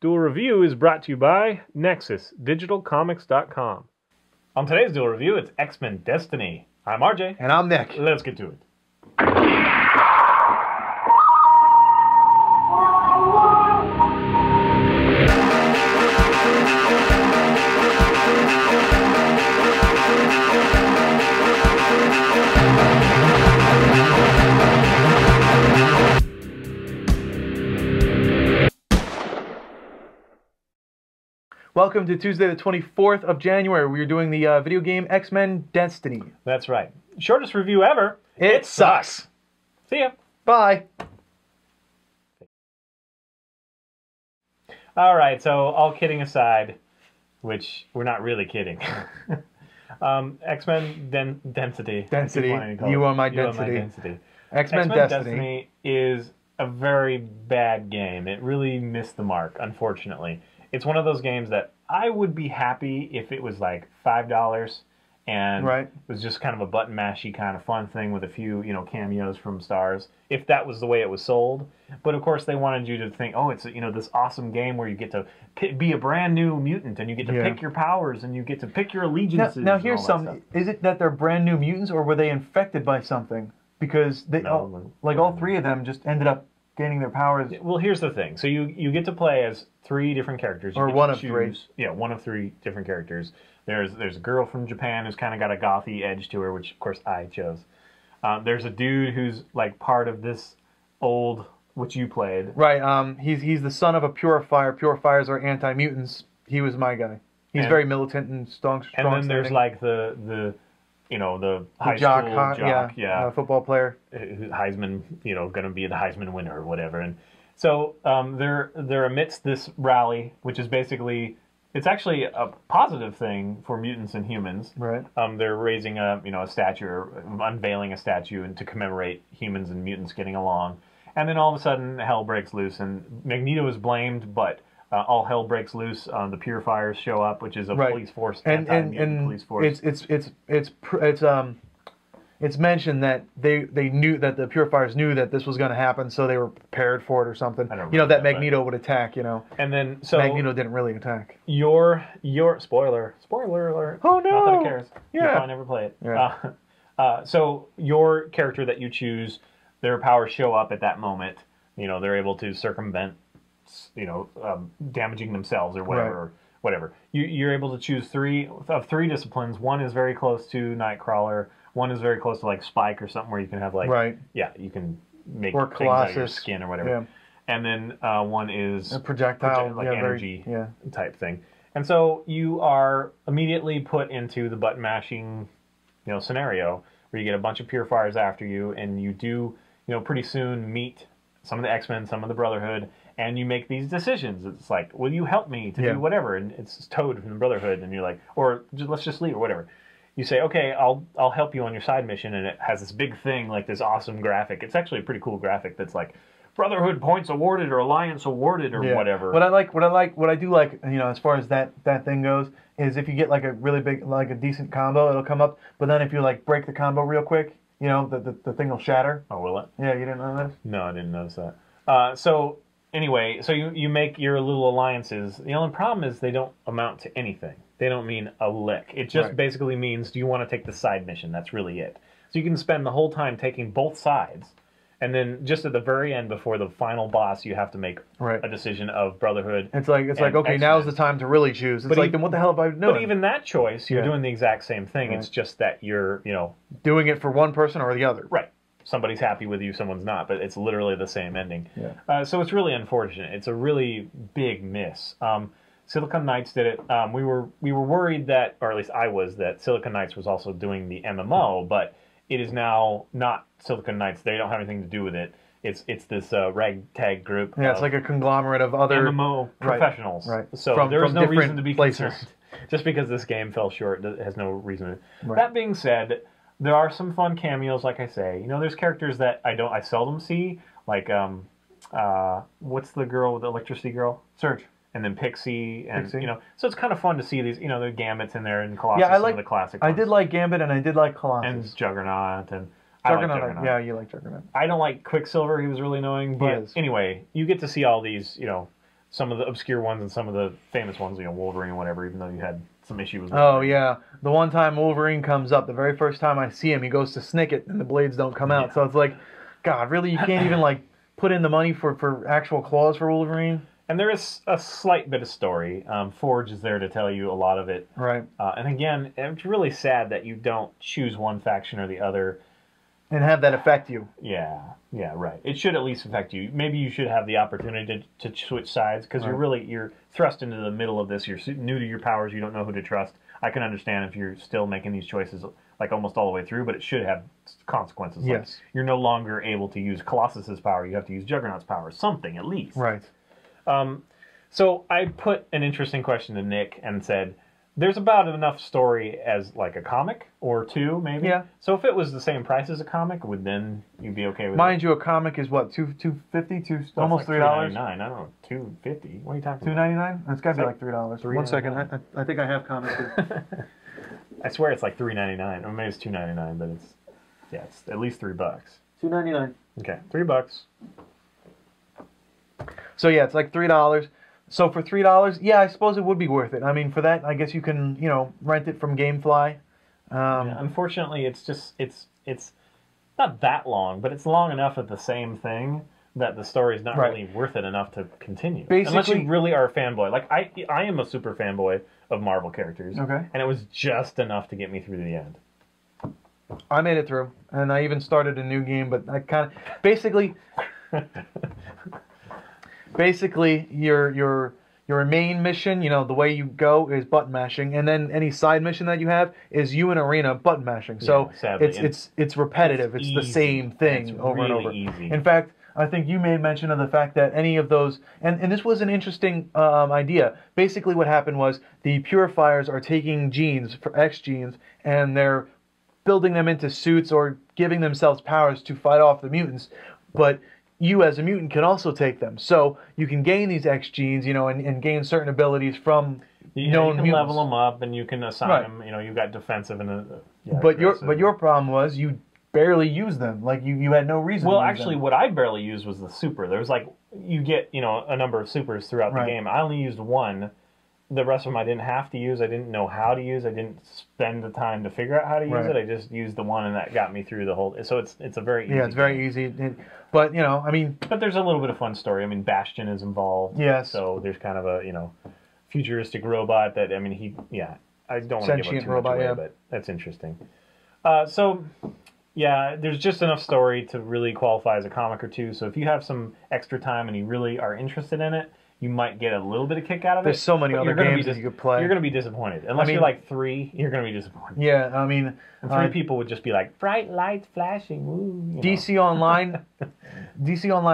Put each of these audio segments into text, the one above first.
Duel Review is brought to you by NexusDigitalComics.com. On today's Duel Review, it's X-Men Destiny. I'm RJ. And I'm Nick. Let's get to it. Welcome to Tuesday the 24th of January. We are doing the video game X-Men Destiny. That's right. Shortest review ever. It sucks. See ya. Bye. All right, so all kidding aside, which we're not really kidding. X-Men Density. Density. You are my density. X-Men Destiny is a very bad game. It really missed the mark, unfortunately. It's one of those games that I would be happy if it was like $5 and it was just kind of a button mashy kind of fun thing with a few, cameos from stars. If that was the way it was sold, but of course they wanted you to think, oh, it's this awesome game where you get to be a brand new mutant and you get to pick your powers and you get to pick your allegiances. Now here's something: is it that they're brand new mutants or were they infected by something? Because they all three of them just ended up gaining their powers. Well, here's the thing. So you get to play as 3 different characters. Or one of 3. Yeah, one of 3 different characters. There's a girl from Japan who's kind of got a gothy edge to her, which of course I chose. There's a dude who's like part of this old, which you played. Right. He's the son of a purifier. Purifiers are anti-mutants. He was my guy. He's very militant and strong. And then there's like the high jock, school jock, football player, Heisman, going to be the Heisman winner or whatever. And so they're amidst this rally, which is basically, it's actually a positive thing for mutants and humans. Right. They're raising a statue, or unveiling a statue, and to commemorate humans and mutants getting along. And then all of a sudden, hell breaks loose, and Magneto is blamed, but all hell breaks loose. The Purifiers show up, which is a police force, anti-mutant police force. It's mentioned that they knew that the Purifiers knew that this was going to happen, so they were prepared for it or something. That Magneto would attack. And then so Magneto didn't really attack. Your spoiler alert. Oh no! Not that it cares. Yeah. You'll probably never play it. Yeah. So your character that you choose, their powers show up at that moment. They're able to circumvent, damaging themselves or whatever. Right. Or whatever. You're able to choose 3 disciplines. One is very close to Nightcrawler. One is very close to like Spike or something where you can have you can make or things Colossus. out of your skin or whatever. Yeah. And then one is a projectile, energy type thing. And so you are immediately put into the button mashing, scenario where you get a bunch of Purifiers after you, and you do, pretty soon meet some of the X-Men, some of the Brotherhood, and you make these decisions. It's like, will you help me to do whatever? And it's Toad from the Brotherhood, and you're like, or let's just leave or whatever. You say, okay, I'll help you on your side mission, and it has this big thing, like this awesome graphic. It's actually a pretty cool graphic that's like Brotherhood points awarded or Alliance awarded or whatever. What I do like, as far as that thing goes, is if you get like a really big, like a decent combo, it'll come up. But then if you like break the combo real quick, the thing will shatter. Oh, will it? Yeah, you didn't know that? No, I didn't notice that. So anyway, so you make your little alliances. The only problem is they don't amount to anything. They don't mean a lick. It just basically means, do you want to take the side mission? That's really it. So you can spend the whole time taking both sides, and then just at the very end, before the final boss, you have to make a decision of Brotherhood. It's like okay, X-Men. Now's the time to really choose. It's then what the hell have I been doing? But even that choice, you're doing the exact same thing. It's just that you're, doing it for one person or the other. Right. Somebody's happy with you, someone's not, but it's literally the same ending. Yeah. So it's really unfortunate. It's a really big miss. Silicon Knights did it. We were worried that, or at least I was, that Silicon Knights was also doing the MMO, but it is now not Silicon Knights. They don't have anything to do with it. It's this ragtag group. Yeah, it's like a conglomerate of other MMO professionals. Right. So there's no reason to be concerned. Just because this game fell short, it has no reason. That being said, there are some fun cameos, like I say. There's characters that I seldom see, like what's the girl, the electricity girl? Surge. And then Pixie, and so it's kind of fun to see these, the Gambits in there and Colossus, some of the classic ones. I did like Gambit and I did like Colossus. And Juggernaut, and Juggernaut. Yeah, you like Juggernaut. I don't like Quicksilver, he was really annoying, but anyway, you get to see all these, some of the obscure ones and some of the famous ones, Wolverine and whatever, even though you had some issues with Oh, Wolverine. yeah. The one time Wolverine comes up, the very first time I see him, he goes to snick it, and the blades don't come out. Yeah. So it's like, God, really? You can't even, like, put in the money for actual claws for Wolverine? And there is a slight bit of story. Forge is there to tell you a lot of it. Right. And again, it's really sad that you don't choose one faction or the other. And have that affect you. Yeah, right. It should at least affect you. Maybe you should have the opportunity to switch sides, because you're thrust into the middle of this. You're new to your powers. You don't know who to trust. I can understand if you're still making these choices like almost all the way through, but it should have consequences. Yes. Like, you're no longer able to use Colossus's power. You have to use Juggernaut's power. Something, at least. Right. So I put an interesting question to Nick and said, there's about enough story as like a comic or two, maybe. Yeah. So if it was the same price as a comic, would then you be okay with Mind it? you, a comic is what, $2.50, Well, almost like $3. $3.99. I don't know, $2.50. What are you talking about? $2.99? It's got to be It's like $3. $3.99. One second, I think I have comics. I swear it's like $3.99, or maybe it's $2.99, but it's at least $3. $2.99. Okay, $3. So yeah, it's like $3. So for $3, yeah, I suppose it would be worth it. I mean, for that, I guess you can, rent it from GameFly. Yeah, unfortunately, it's not that long, but it's long enough at the same thing that the story is not really worth it enough to continue. Unless you really are a fanboy. Like, I am a super fanboy of Marvel characters. Okay. And it was just enough to get me through to the end. I made it through, and I even started a new game, but I kind of... Basically, your main mission, the way you go is button mashing, and then any side mission that you have is you in arena button mashing. So sadly, it's repetitive. It's the same thing over and over. Easy. In fact, I think you made mention of the fact that any of those, and this was an interesting idea. Basically, what happened was the purifiers are taking genes, for X genes, and they're building them into suits or giving themselves powers to fight off the mutants. But you as a mutant can also take them. So you can gain these X genes, and gain certain abilities from known you can mutants. level them up, and you can assign them. You've got defensive and but your problem was you barely used them. Like you had no reason. Well, to use actually, them. what I barely used was the super. There was you get a number of supers throughout the game. I only used one. The rest of them I didn't have to use. I didn't know how to use. I didn't spend the time to figure out how to use it. I just used the one, and that got me through the whole. So it's a very easy it's very easy. But I mean, but there's a little bit of fun story. I mean, Bastion is involved. Yes. So there's kind of a futuristic robot that I don't want to give it too much away, but that's interesting. So yeah, there's just enough story to really qualify as a comic or two. So if you have some extra time and you really are interested in it, you might get a little bit of kick out of it. There's so many other games that you could play. You're going to be disappointed. Unless you're like 3, you're going to be disappointed. Yeah, I mean... And 3 people would just be like, bright lights flashing, woo. DC Online,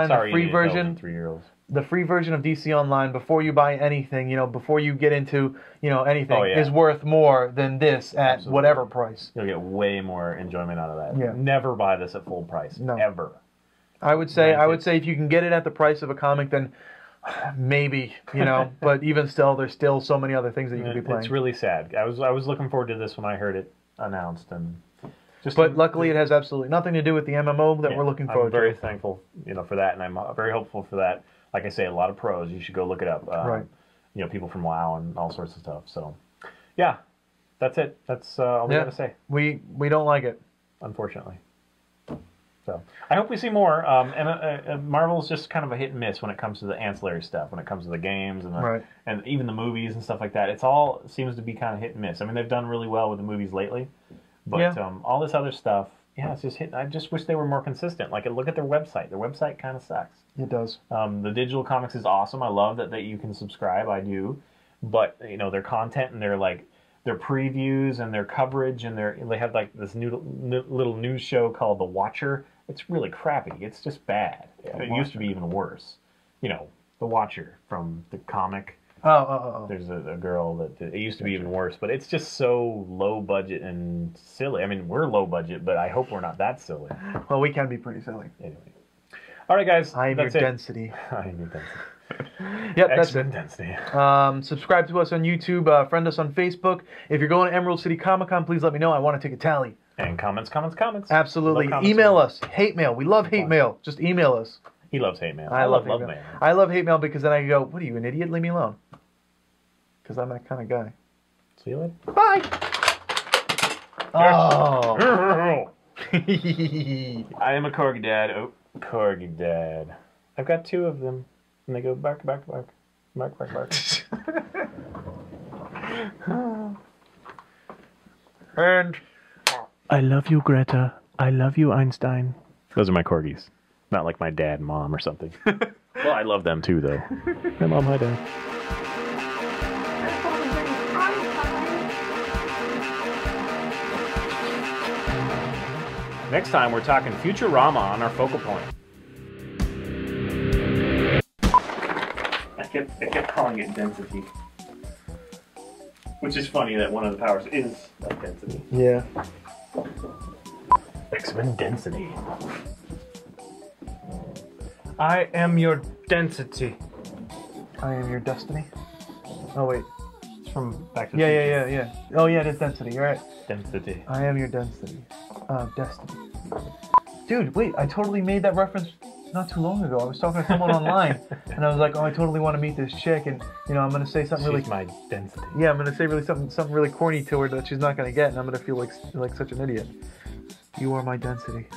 Sorry, the free version... 3-year-olds. The free version of DC Online, before you buy anything, before you get into, anything, is worth more than this at whatever price. You'll get way more enjoyment out of that. Yeah. Never buy this at full price. No. Ever. I would say if you can get it at the price of a comic, then... Maybe, but even still, there's still so many other things that you could be playing. It's really sad. I was looking forward to this when I heard it announced, and but luckily it has absolutely nothing to do with the MMO that we're looking forward to. I'm very thankful, for that, and I'm very hopeful for that. Like I say, a lot of pros. You should go look it up. Right. People from WoW and all sorts of stuff. So, yeah, that's it. That's all we got to say. We don't like it, unfortunately. So I hope we see more. And Marvel's just kind of a hit and miss when it comes to the ancillary stuff, when it comes to the games and even the movies and stuff like that. It's all seems to be kind of hit and miss. I mean, they've done really well with the movies lately, but all this other stuff, it's just hit. I just wish they were more consistent. Like, look at their website. Their website kind of sucks. It does. The digital comics is awesome. I love that you can subscribe. I do, but their content and their previews and their coverage and they have like this new little news show called The Watcher. It's really crappy. It's just bad. It used to be even worse. The Watcher from the comic. Oh. There's a girl that it used to be even worse, but it's just so low budget and silly. I mean, we're low budget, but I hope we're not that silly. Well, we can be pretty silly. Anyway. All right, guys. I am your density. I am your density. Yep, that's it. Density. Subscribe to us on YouTube. Friend us on Facebook. If you're going to Emerald City Comic Con, please let me know. I want to take a tally. And comments. Absolutely. Email us. Hate mail. We love hate mail. Just email us. He loves hate mail. I love love hate mail. mail. I love hate mail because then I go, what are you, an idiot? Leave me alone. Because I'm that kind of guy. See you later. Bye! Oh! I am a corgi dad. Oh, corgi dad. I've got 2 of them. And they go bark, bark, bark. Bark, bark, bark. And I love you, Greta. I love you, Einstein. Those are my corgis. Not like my dad and mom or something. Well, I love them too, though. My mom, my dad. Next time, we're talking Futurama on our focal point. I kept calling it density. Which is funny that one of the powers is like density. yeah. X-Men density. I am your density. I am your destiny. Oh, wait. It's from Back to the Yeah. Oh, yeah, it is density. You're right. Density. I am your density. Destiny. Dude, wait, I totally made that reference not too long ago. I was talking to someone online, and I was like, oh, I totally want to meet this chick, and, you know, I'm going to say something She's my density. Yeah, I'm going to say really something really corny to her that she's not going to get, and I'm going to feel like such an idiot. You are my density.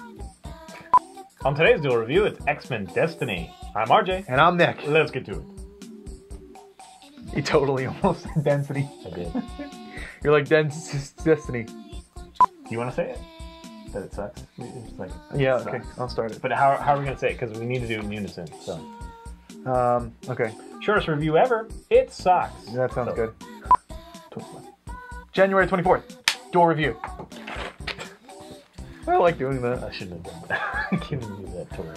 On today's Duel review, it's X-Men Destiny. I'm RJ. And I'm Nick. Let's get to it. You totally almost said density. I did. You're like destiny. Do you want to say it? That it sucks? It's like, Yeah, it okay, sucks. I'll start it. But how are we going to say it? Because we need to do it in unison. So, Okay, shortest review ever. It sucks. that sounds So, good. January 24th, Duel review. I like doing that. I shouldn't have done that. I can't even do that to her.